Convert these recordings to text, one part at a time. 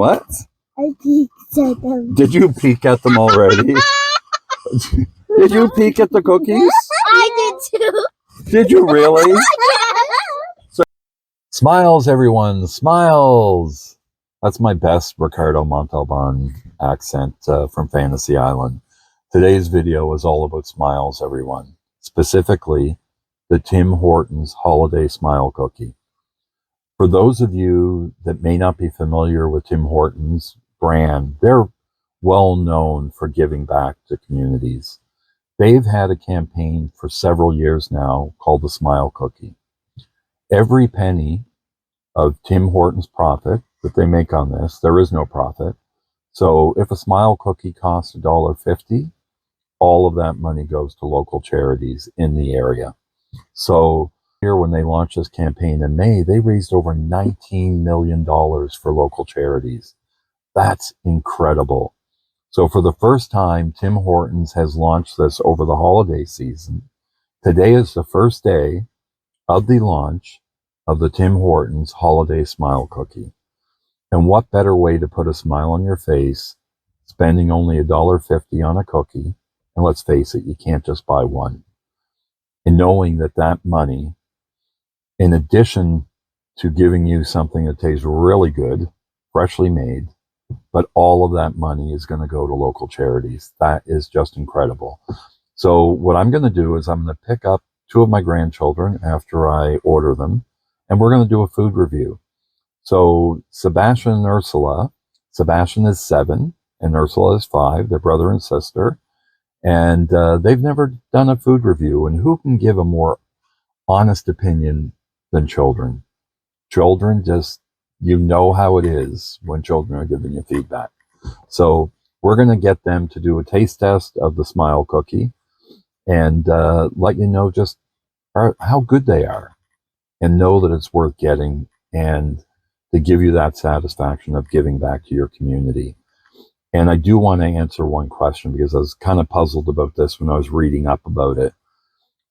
What? I peeked at them. Did you peek at them already? Did you peek at the cookies? I did too. Did you really? Smiles, everyone. Smiles. That's my best Ricardo Montalban accent from Fantasy Island. Today's video is all about smiles, everyone. Specifically, the Tim Hortons Holiday Smile Cookie. For those of you that may not be familiar with Tim Hortons brand, they're well known for giving back to communities. They've had a campaign for several years now called the Smile Cookie. Every penny of Tim Hortons profit that they make on this, there is no profit. So if a Smile Cookie costs $1.50, all of that money goes to local charities in the area. So here, when they launched this campaign in May, they raised over $19 million for local charities. That's incredible. So for the first time, Tim Hortons has launched this over the holiday season. Today is the first day of the launch of the Tim Hortons Holiday Smile Cookie. And what better way to put a smile on your face, spending only $1.50 on a cookie, and let's face it, you can't just buy one. And knowing that that money, in addition to giving you something that tastes really good, freshly made, but all of that money is going to go to local charities. That is just incredible. So what I'm going to do is I'm going to pick up two of my grandchildren after I order them, and we're going to do a food review. So Sebastian and Ursula, Sebastian is 7 and Ursula is 5. They're brother and sister. And they've never done a food review. And who can give a more honest opinion than children? Children just, you know how it is when children are giving you feedback. So we're going to get them to do a taste test of the Smile Cookie and let you know just how good they are, and know that it's worth getting, and to give you that satisfaction of giving back to your community. And I do want to answer one question, because I was kind of puzzled about this when I was reading up about it.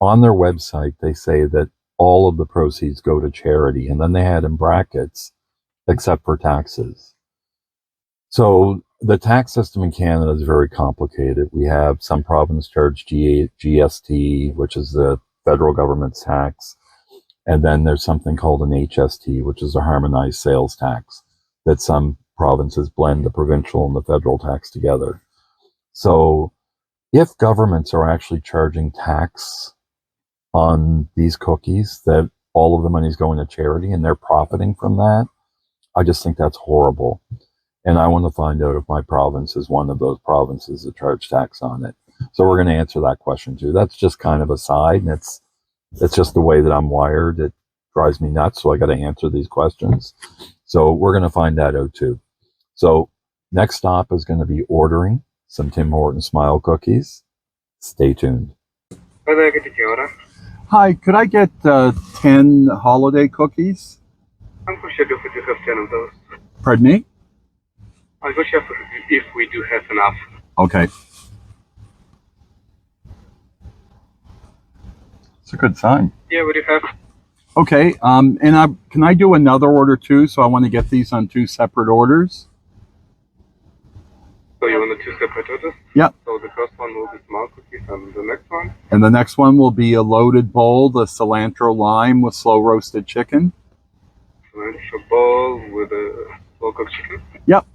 On their website, they say that all of the proceeds go to charity, and then they had in brackets, except for taxes. So the tax system in Canada is very complicated. We have some provinces charge GST, which is the federal government's tax. And then there's something called an HST, which is a harmonized sales tax, that some provinces blend the provincial and the federal tax together. So if governments are actually charging tax on these cookies, that all of the money is going to charity and they're profiting from that, I just think that's horrible. And I want to find out if my province is one of those provinces that charge tax on it. So we're going to answer that question too. That's just kind of a side, and it's just the way that I'm wired. It drives me nuts, so I got to answer these questions. So we're going to find that out too. So next stop is going to be ordering some Tim Hortons Smile Cookies. Stay tuned. Hi, could I get 10 holiday cookies? I'm for sure if we do have 10 of those. Pardon me? I'm for sure if we do have enough. Okay. It's a good sign. Yeah, what do you have? Okay, and can I do another order too? So I want to get these on 2 separate orders. So you want the 2 separate orders? Yep. So the first one will be small cookies, and the next one? And the next one will be a loaded bowl, the cilantro lime with slow roasted chicken. Cilantro bowl with a slow cooked chicken? Yep.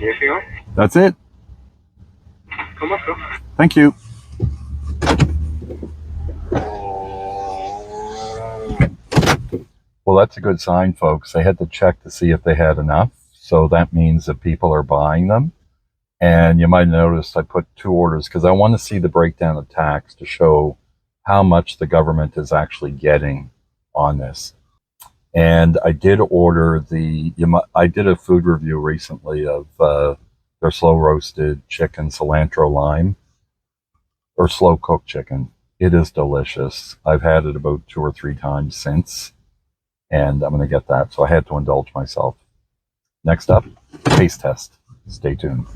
Anything else? That's it. Come on, go. Thank you. Well, that's a good sign, folks. They had to check to see if they had enough. So that means that people are buying them. And you might notice I put 2 orders because I want to see the breakdown of tax to show how much the government is actually getting on this. And I did order I did a food review recently of their slow roasted chicken cilantro lime, or slow cooked chicken. It is delicious. I've had it about 2 or 3 times since, and I'm going to get that. So I had to indulge myself. Next up, taste test. Stay tuned.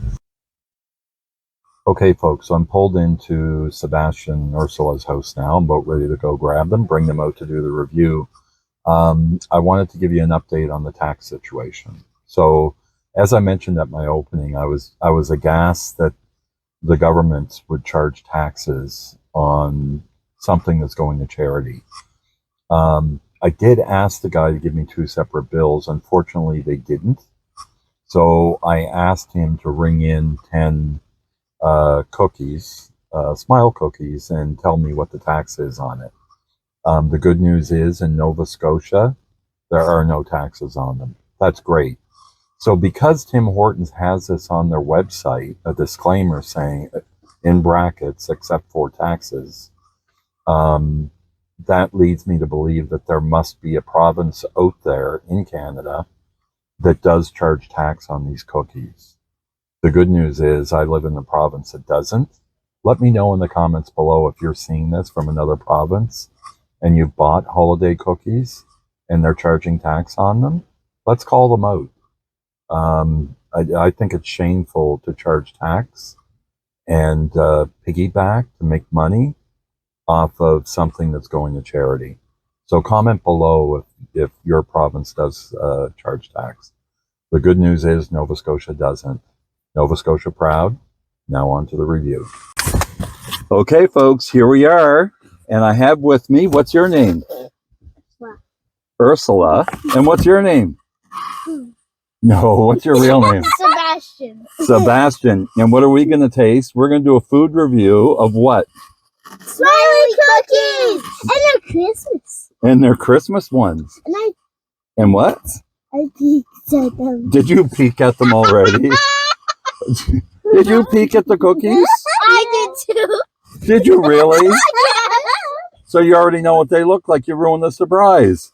Okay, folks, so I'm pulled into Sebastian and Ursula's house now. I'm about ready to go grab them, bring them out to do the review. I wanted to give you an update on the tax situation. So, as I mentioned at my opening, I was aghast that the government would charge taxes on something that's going to charity. I did ask the guy to give me 2 separate bills. Unfortunately, they didn't. So I asked him to ring in 10 cookies, smile cookies, and tell me what the tax is on it. The good news is in Nova Scotia, there are no taxes on them. That's great. So because Tim Hortons has this on their website, a disclaimer saying, in brackets, except for taxes, that leads me to believe that there must be a province out there in Canada that does charge tax on these cookies. The good news is I live in the province that doesn't. Let me know in the comments below if you're seeing this from another province and you've bought holiday cookies and they're charging tax on them. Let's call them out. I think it's shameful to charge tax and piggyback to make money off of something that's going to charity. So comment below if your province does charge tax. The good news is Nova Scotia doesn't. Nova Scotia proud. Now on to the review. Okay, folks, here we are. And I have with me, what's your name? Ursula. And what's your name? No, what's your real name? Sebastian. Sebastian. And what are we going to taste? We're going to do a food review of what? Smiley cookies! And they're Christmas. And they're Christmas ones. And what? I peeked at them. Did you peek at them already? Did you peek at the cookies? I did too. Did you really? So you already know what they look like. You ruined the surprise.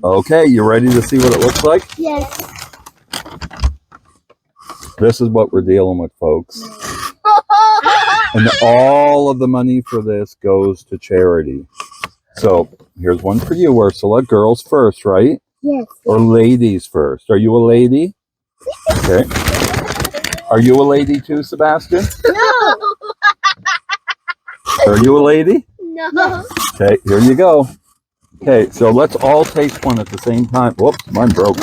Okay, you ready to see what it looks like? Yes. This is what we're dealing with, folks. And all of the money for this goes to charity. So here's one for you, Ursula. Girls first, right? Yes. Or ladies first. Are you a lady? Okay. Are you a lady too, Sebastian? No. Are you a lady? No. Okay, here you go. Okay, so let's all taste one at the same time. Whoops, mine broke.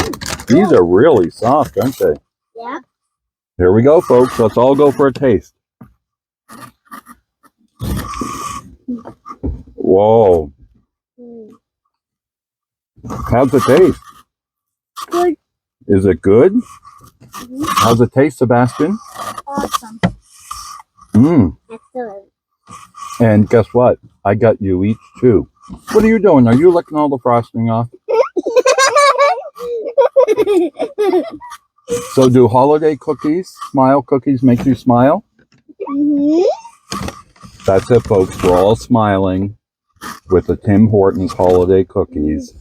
These are really soft, aren't they? Yeah. Here we go, folks. Let's all go for a taste. Whoa. How's it taste? Good. Is it good? How's it taste, Sebastian? Awesome. Excellent. And guess what? I got you each two. What are you doing? Are you licking all the frosting off? So do holiday cookies, smile cookies make you smile? That's it, folks. We're all smiling with the Tim Hortons holiday cookies.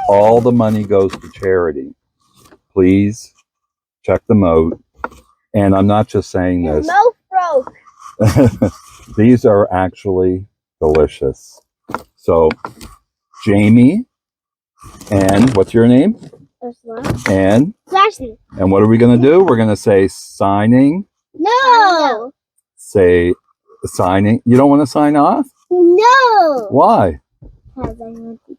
All the money goes to charity. Please check them out. And I'm not just saying this. Mouth broke. These are actually delicious. So, Jamie, and what's your name? Ursula. And Sebastian. and what are we going to do? We're going to say signing. No. Say signing. You don't want to sign off? No. Why? Because I want to.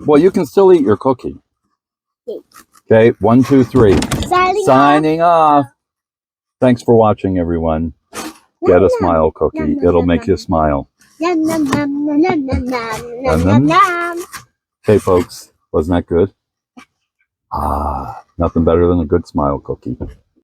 Well, you can still eat your cookie. Okay. Okay, 1, 2, 3. Signing off. Thanks for watching, everyone. Get a smile cookie. It'll make you smile. Nom, nom, nom, nom, nom, nom, nom, nom, nom. Hey, folks. Wasn't that good? Nothing better than a good smile cookie.